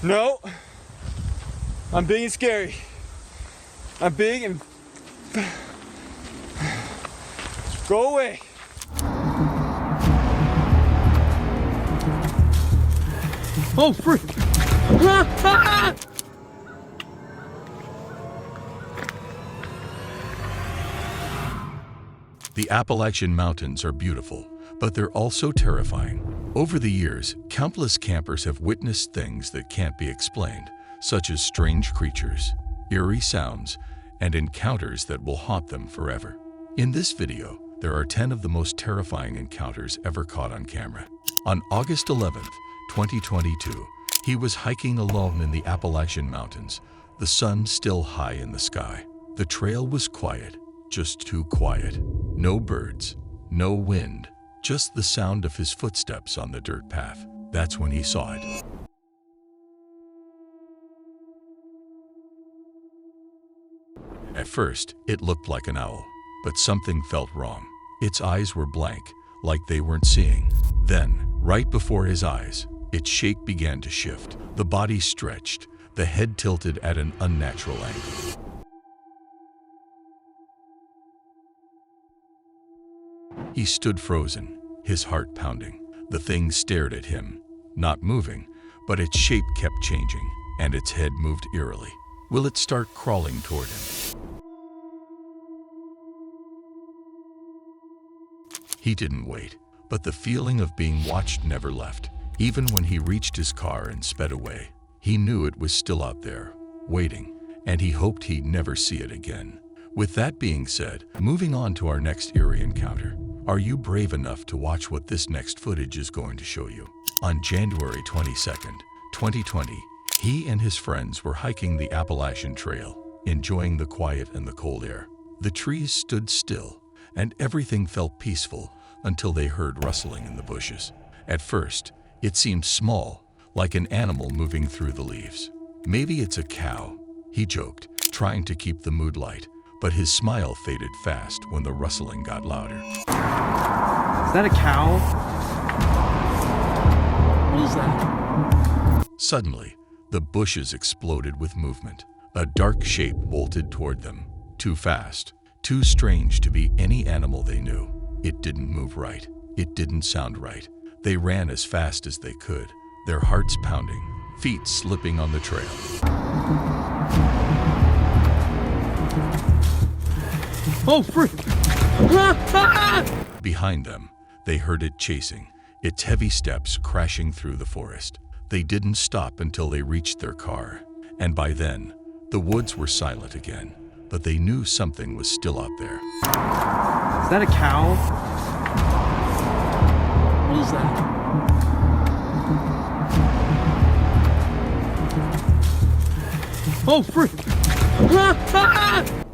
No. I'm big and scary. I'm big and... Go away. Oh, frick! The Appalachian Mountains are beautiful, but they're also terrifying. Over the years, countless campers have witnessed things that can't be explained, such as strange creatures, eerie sounds, and encounters that will haunt them forever. In this video, there are 10 of the most terrifying encounters ever caught on camera. On August 11th, 2022, he was hiking alone in the Appalachian Mountains, the sun still high in the sky. The trail was quiet, just too quiet. No birds, no wind, just the sound of his footsteps on the dirt path. That's when he saw it. At first, it looked like an owl, but something felt wrong. Its eyes were blank, like they weren't seeing. Then, right before his eyes, its shape began to shift. The body stretched, the head tilted at an unnatural angle. He stood frozen, his heart pounding. The thing stared at him, not moving, but its shape kept changing, and its head moved eerily. Will it start crawling toward him? He didn't wait, but the feeling of being watched never left. Even when he reached his car and sped away, he knew it was still out there, waiting, and he hoped he'd never see it again. With that being said, moving on to our next eerie encounter. Are you brave enough to watch what this next footage is going to show you? On January 22nd, 2020, he and his friends were hiking the Appalachian Trail, enjoying the quiet and the cold air. The trees stood still, and everything felt peaceful until they heard rustling in the bushes. At first, it seemed small, like an animal moving through the leaves. Maybe it's a cow, he joked, trying to keep the mood light, but his smile faded fast when the rustling got louder. Is that a cow? What is that? Suddenly, the bushes exploded with movement. A dark shape bolted toward them, too fast, too strange to be any animal they knew. It didn't move right. It didn't sound right. They ran as fast as they could, their hearts pounding, feet slipping on the trail. Oh, frick! Behind them, they heard it chasing, its heavy steps crashing through the forest. They didn't stop until they reached their car, and by then, the woods were silent again, but they knew something was still out there. Is that a cow? What is that? Oh, frick!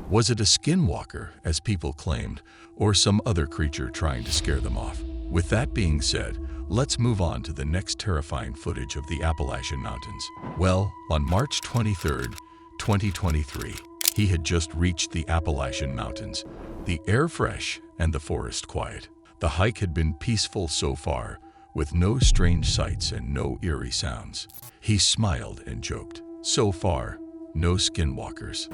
Was it a skinwalker, as people claimed, or some other creature trying to scare them off? With that being said, let's move on to the next terrifying footage of the Appalachian Mountains. Well, on March 23rd, 2023, he had just reached the Appalachian Mountains, the air fresh and the forest quiet. The hike had been peaceful so far, with no strange sights and no eerie sounds. He smiled and joked. So far, no skinwalkers.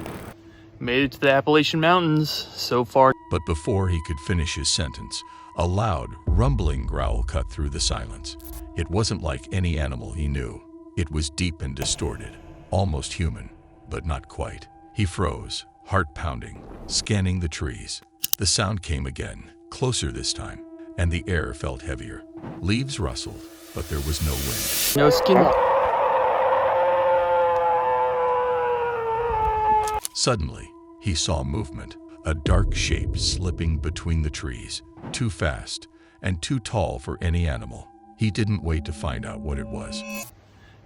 Made it to the Appalachian Mountains, so far. But before he could finish his sentence, a loud, rumbling growl cut through the silence. It wasn't like any animal he knew. It was deep and distorted, almost human, but not quite. He froze, heart pounding, scanning the trees. The sound came again, closer this time, and the air felt heavier. Leaves rustled, but there was no wind. No skin. Suddenly, he saw movement, a dark shape slipping between the trees, too fast and too tall for any animal. He didn't wait to find out what it was.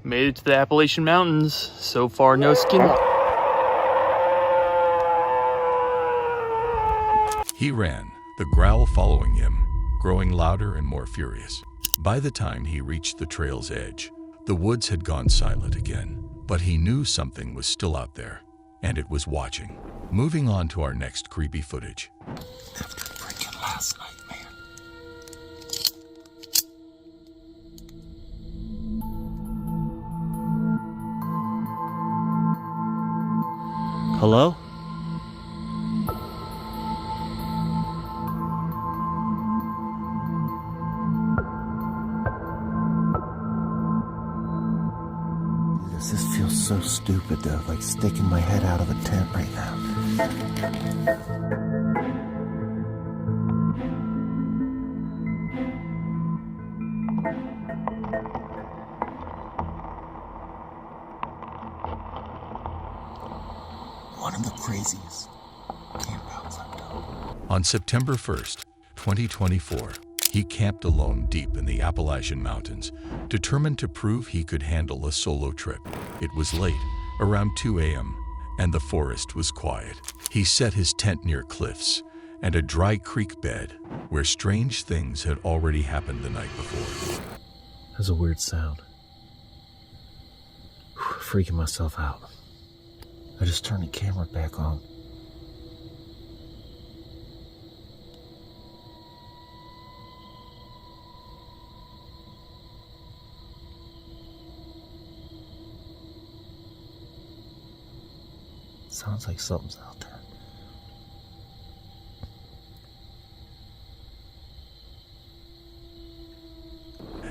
Made it to the Appalachian Mountains, so far no skin. He ran, the growl following him, growing louder and more furious. By the time he reached the trail's edge, the woods had gone silent again, but he knew something was still out there, and it was watching. Moving on to our next creepy footage. After freaking last night, man. Hello? This feels so stupid though, like sticking my head out of a tent right now. One of the craziest campouts I've done. On September 1st, 2024, he camped alone deep in the Appalachian Mountains, determined to prove he could handle a solo trip. It was late, around 2 a.m., and the forest was quiet. He set his tent near cliffs and a dry creek bed where strange things had already happened the night before. That's a weird sound. Freaking myself out. I just turned the camera back on. Sounds like something's out there.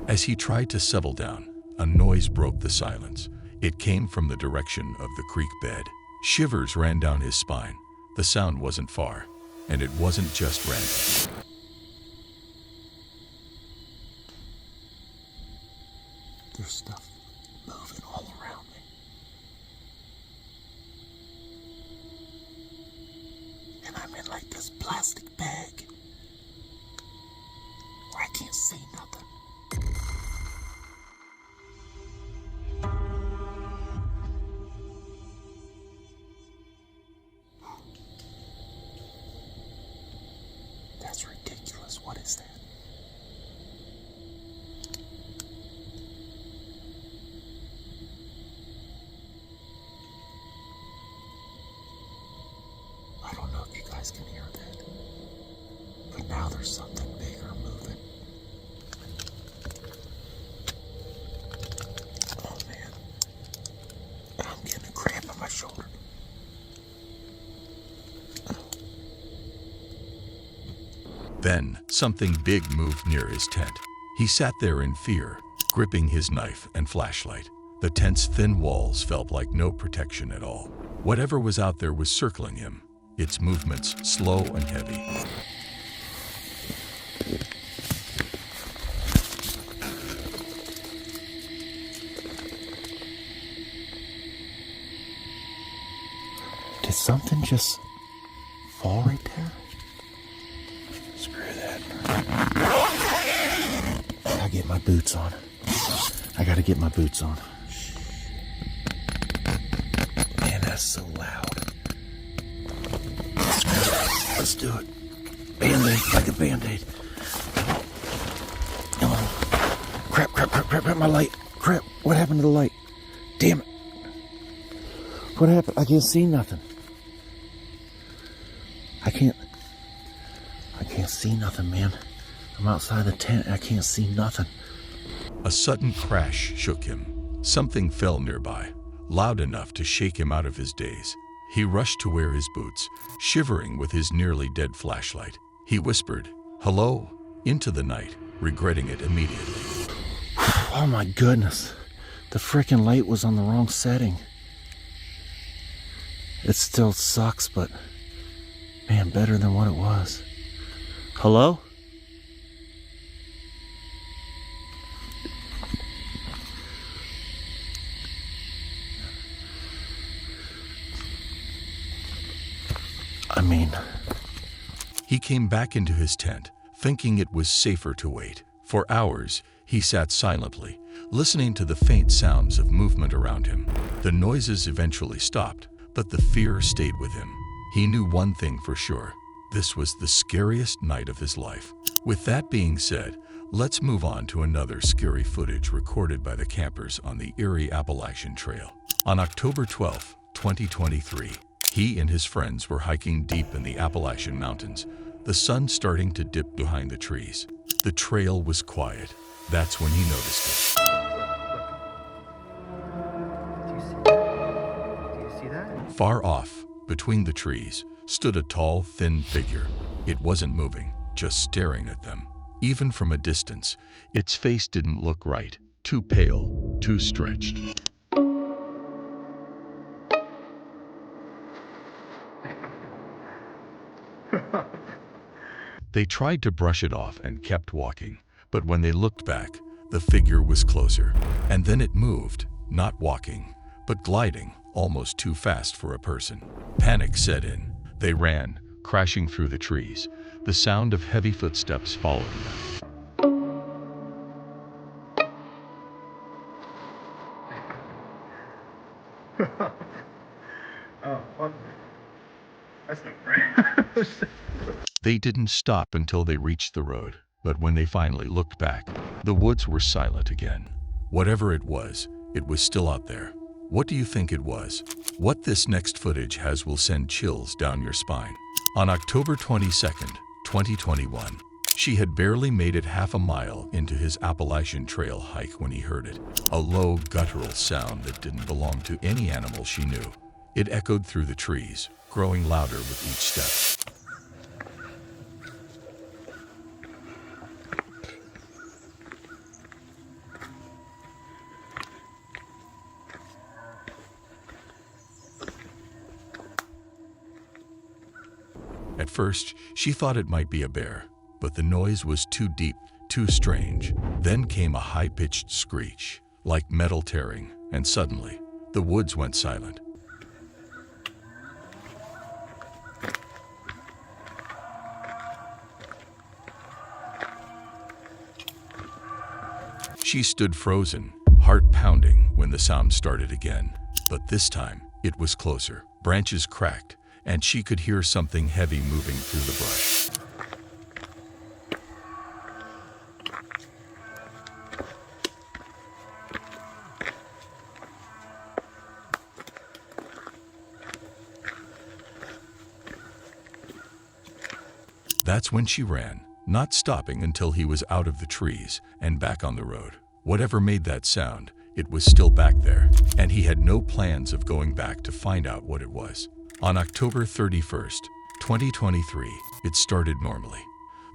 As he tried to settle down, a noise broke the silence. It came from the direction of the creek bed. Shivers ran down his spine. The sound wasn't far, and it wasn't just random. There's stuff moving all around me. And I'm in like this plastic bag where I can't see nothing. That's ridiculous. What is that? I don't know if you guys can hear that, but now there's something bigger moving. Oh man, I'm getting a cramp in my shoulder. Then, something big moved near his tent. He sat there in fear, gripping his knife and flashlight. The tent's thin walls felt like no protection at all. Whatever was out there was circling him, its movements slow and heavy. Did something just fall right there? Screw that. I gotta get my boots on. I gotta get my boots on. Man, that's so loud. Let's do it. Band-aid, like a band-aid. Oh. Crap, my light. Crap, what happened to the light? Damn it. What happened? I can't see nothing. I can't see nothing, man. I'm outside the tent and I can't see nothing. A sudden crash shook him. Something fell nearby, loud enough to shake him out of his daze. He rushed to wear his boots, shivering with his nearly dead flashlight. He whispered, "Hello," into the night, regretting it immediately. Oh my goodness. The frickin' light was on the wrong setting. It still sucks, but man, better than what it was. Hello? I mean, He came back into his tent, thinking it was safer to wait. For hours, he sat silently, listening to the faint sounds of movement around him. The noises eventually stopped, but the fear stayed with him. He knew one thing for sure. This was the scariest night of his life. With that being said, let's move on to another scary footage recorded by the campers on the Eerie Appalachian Trail. On October 12, 2023, he and his friends were hiking deep in the Appalachian Mountains, the sun starting to dip behind the trees. The trail was quiet. That's when he noticed it. Do you see that? Far off, Between the trees stood a tall, thin figure. It wasn't moving, just staring at them. Even from a distance, its face didn't look right. Too pale, too stretched. They tried to brush it off and kept walking, but when they looked back, the figure was closer. And then it moved, not walking, but gliding, almost too fast for a person. Panic set in. They ran, crashing through the trees. The sound of heavy footsteps followed them. Oh, what? That's no brain. They didn't stop until they reached the road, but when they finally looked back, the woods were silent again. Whatever it was still out there. What do you think it was? What this next footage has will send chills down your spine. On October 22nd, 2021, she had barely made it half a mile into his Appalachian Trail hike when he heard it. A low, guttural sound that didn't belong to any animal she knew. It echoed through the trees, growing louder with each step. At first, she thought it might be a bear, but the noise was too deep, too strange. Then came a high-pitched screech, like metal tearing, and suddenly, the woods went silent. She stood frozen, heart pounding when the sound started again. But this time, it was closer. Branches cracked, and she could hear something heavy moving through the brush. That's when she ran, not stopping until he was out of the trees and back on the road. Whatever made that sound, it was still back there, and he had no plans of going back to find out what it was. On October 31st, 2023, it started normally.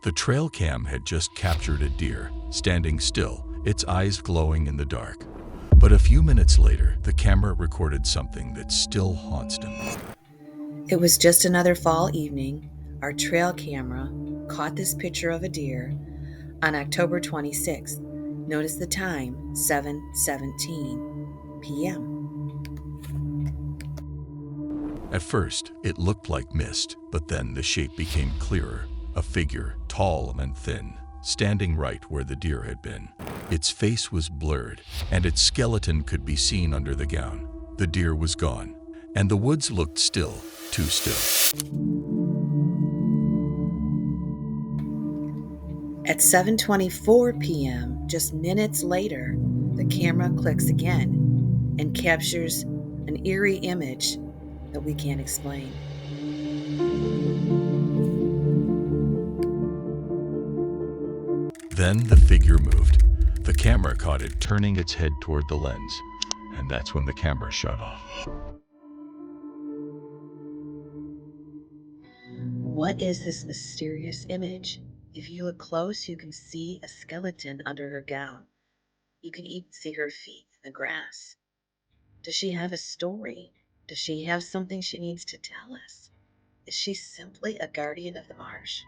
The trail cam had just captured a deer, standing still, its eyes glowing in the dark. But a few minutes later, the camera recorded something that still haunts him. It was just another fall evening. Our trail camera caught this picture of a deer on October 26th. Notice the time, 7:17 p.m. At first, it looked like mist, but then the shape became clearer. A figure, tall and thin, standing right where the deer had been. Its face was blurred, and its skeleton could be seen under the gown. The deer was gone, and the woods looked still, too still. At 7:24 p.m., just minutes later, the camera clicks again and captures an eerie image that we can't explain. Then the figure moved. The camera caught it turning its head toward the lens, and that's when the camera shut off. What is this mysterious image? If you look close, you can see a skeleton under her gown. You can even see her feet in the grass. Does she have a story? Does she have something she needs to tell us? Is she simply a guardian of the marsh?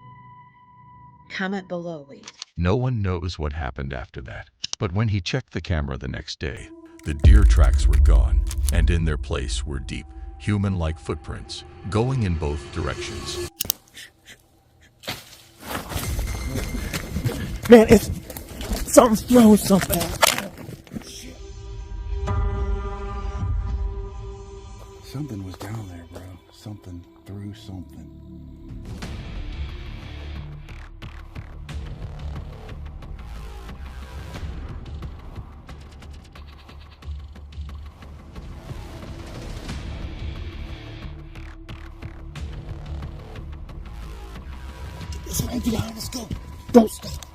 Comment below, please. No one knows what happened after that, but when he checked the camera the next day, the deer tracks were gone, and in their place were deep, human-like footprints, going in both directions. Man, it's something's throwing something. Shit. Something was down there, bro. Something threw something. Get this man behind us, go. Don't stop.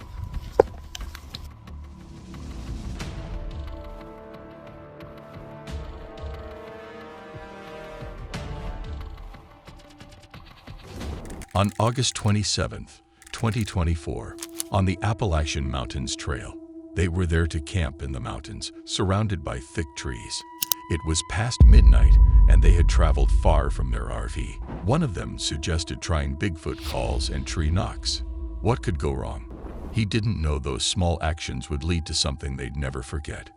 On August 27th, 2024, on the Appalachian Mountains Trail, they were there to camp in the mountains, surrounded by thick trees. It was past midnight, and they had traveled far from their RV. One of them suggested trying Bigfoot calls and tree knocks. What could go wrong? He didn't know those small actions would lead to something they'd never forget.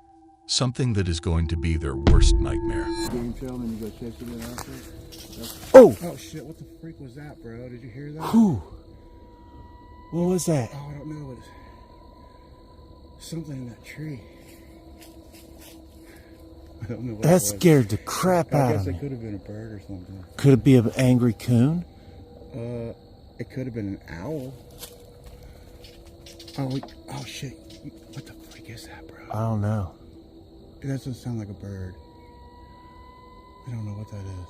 Something that is going to be their worst nightmare. Game film and you go chasing it after? Oh! Oh shit, what the freak was that, bro? Did you hear that? Whew. What was that? Oh, I don't know. It was something in that tree. I don't know what That it was. scared the crap I out guess of it me. could have been a bird or something. Could it be an angry coon? It could have been an owl. Oh shit. What the freak is that, bro? I don't know. It doesn't sound like a bird. I don't know what that is.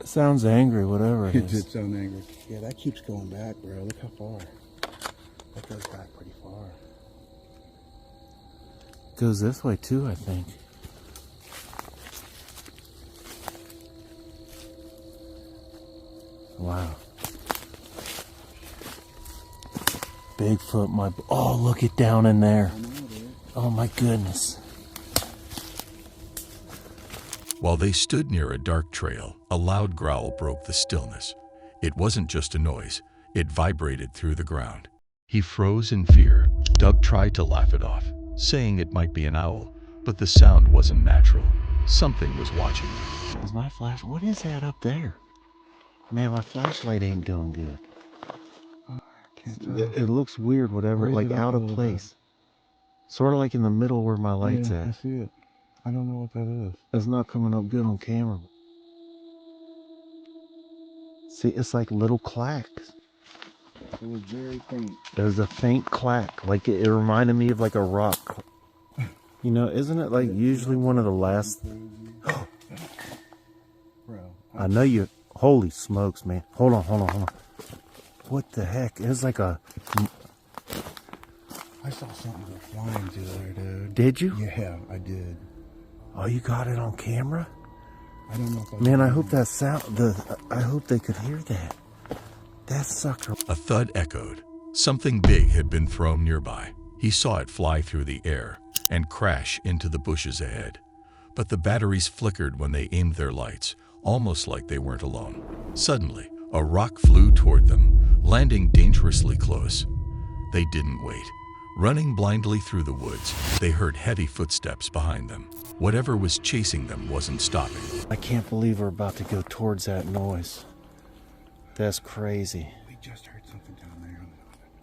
It sounds angry, whatever it It did is. sound angry. Yeah, that keeps going back, bro. Look how far. That goes back pretty far. Goes this way too, I think. Wow. Bigfoot, oh, look it down in there. Oh my goodness. While they stood near a dark trail, a loud growl broke the stillness. It wasn't just a noise, it vibrated through the ground. He froze in fear. Doug tried to laugh it off, saying it might be an owl, but the sound wasn't natural. Something was watching them. Is my flash? What is that up there? Man, my flashlight ain't doing good. Can't tell. It looks weird, whatever, Raise like it up out a of little place. Sort of like in the middle where my light's Yeah, I at. see it. I don't know what that is. It's not coming up good on camera. See, it's like little clacks. It was very faint. There's a faint clack. Like it reminded me of like a rock. You know, isn't it like usually one of the last... Bro. I know you... Holy smokes, man. Hold on. What the heck? It was like a... I saw something go flying through there, dude. Did you? Yeah, I did. Oh, you got it on camera? I don't know if I... Man, I hope that sound... I hope they could hear that. That sucker... A thud echoed. Something big had been thrown nearby. He saw it fly through the air and crash into the bushes ahead. But the batteries flickered when they aimed their lights, almost like they weren't alone. Suddenly, a rock flew toward them, landing dangerously close. They didn't wait. Running blindly through the woods, they heard heavy footsteps behind them. Whatever was chasing them wasn't stopping. I can't believe we're about to go towards that noise. That's crazy. We just heard something down there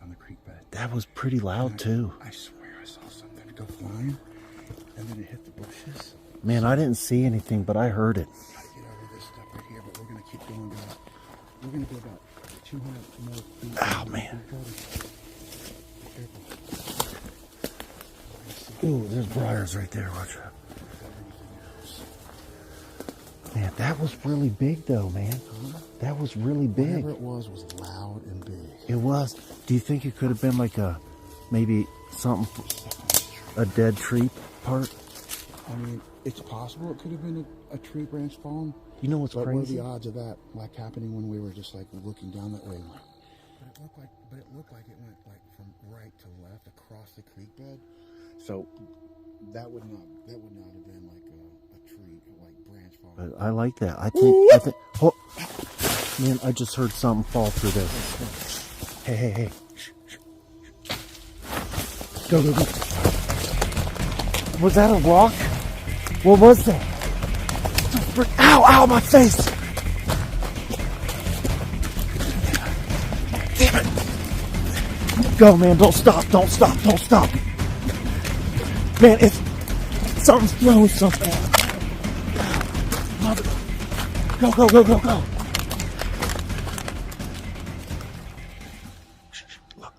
on the creek bed. That was pretty loud too. I swear I saw something go flying, and then it hit the bushes. Man, I didn't see anything, but I heard it. Gotta get over this stuff right here, but we're gonna keep going down. We're gonna go about 200 more feet. Ow, man. Ooh, there's briars right there. Watch out. Man, that was really big though, man. That was really big. Whatever it was loud and big. It was. Do you think it could have been like a, maybe something, a dead tree part? I mean, it's possible it could have been a tree branch falling. You know what's But what are crazy? the odds of that like happening when we were just like looking down that way? But it looked like it went like from right to left across the creek bed. So that would not have been like a tree like branch falling. But I like that. I think, oh, man, I just heard something fall through there. Hey. Shh. Go. Was that a rock? What was that? Ow, my face. Damn it. Go, man, don't stop. Man, something's throwing something. Go. Shh. Look.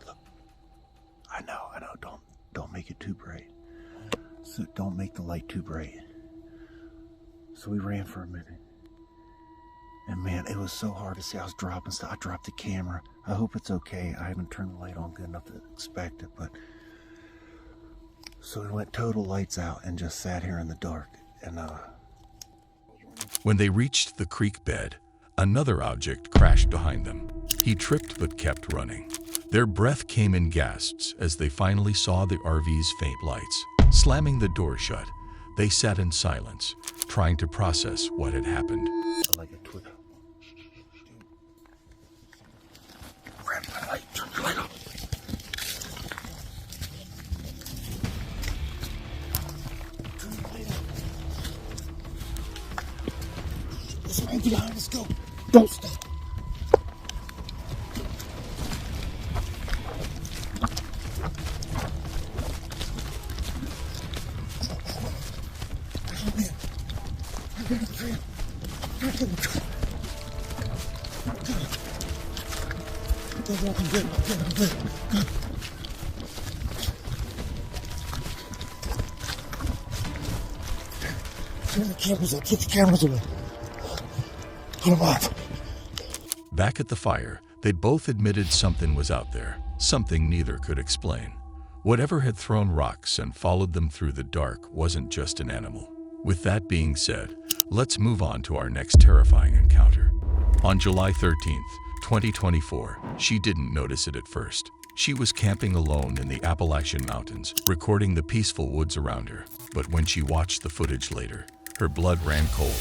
I know. Don't make it too bright. So don't make the light too bright. So we ran for a minute. And man, it was so hard to see. I was dropping stuff. I dropped the camera. I hope it's okay. I haven't turned the light on good enough to expect it, but... So we went total lights out and just sat here in the dark. And, When they reached the creek bed, another object crashed behind them. He tripped but kept running. Their breath came in gasps as they finally saw the RV's faint lights. Slamming the door shut, they sat in silence, trying to process what had happened. Like a Twitter. Grab my light. Turn the light off. Turn the light off. Let's run behind. Let's go. Don't stop. Turn the cameras up. Get the cameras away. Put them off. Back at the fire, they both admitted something was out there, something neither could explain. Whatever had thrown rocks and followed them through the dark wasn't just an animal. With that being said, let's move on to our next terrifying encounter. On July 13th, 2024, she didn't notice it at first. She was camping alone in the Appalachian Mountains, recording the peaceful woods around her. But when she watched the footage later, her blood ran cold.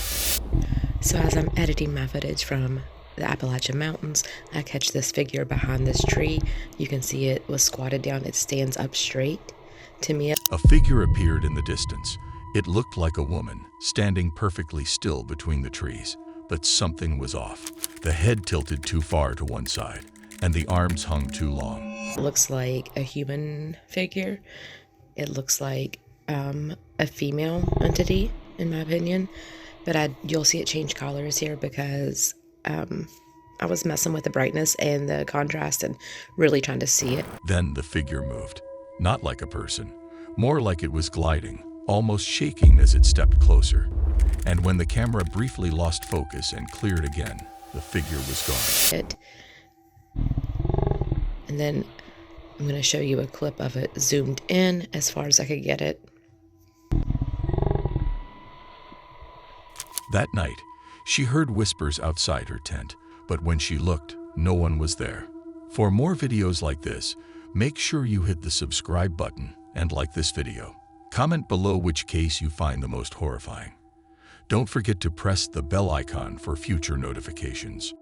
So as I'm editing my footage from the Appalachian Mountains, I catch this figure behind this tree. You can see it was squatted down. It stands up straight. To me, A figure appeared in the distance. It looked like a woman, standing perfectly still between the trees. But something was off. The head tilted too far to one side, and the arms hung too long. it looks like a human figure. It looks like a female entity, in my opinion. But you'll see it change colors here because I was messing with the brightness and the contrast and really trying to see it. Then the figure moved, not like a person, more like it was gliding, almost shaking as it stepped closer. And when the camera briefly lost focus and cleared again, the figure was gone. And then I'm going to show you a clip of it zoomed in as far as I could get it. That night, she heard whispers outside her tent, but when she looked, no one was there. For more videos like this, make sure you hit the subscribe button and like this video. Comment below which case you find the most horrifying. Don't forget to press the bell icon for future notifications.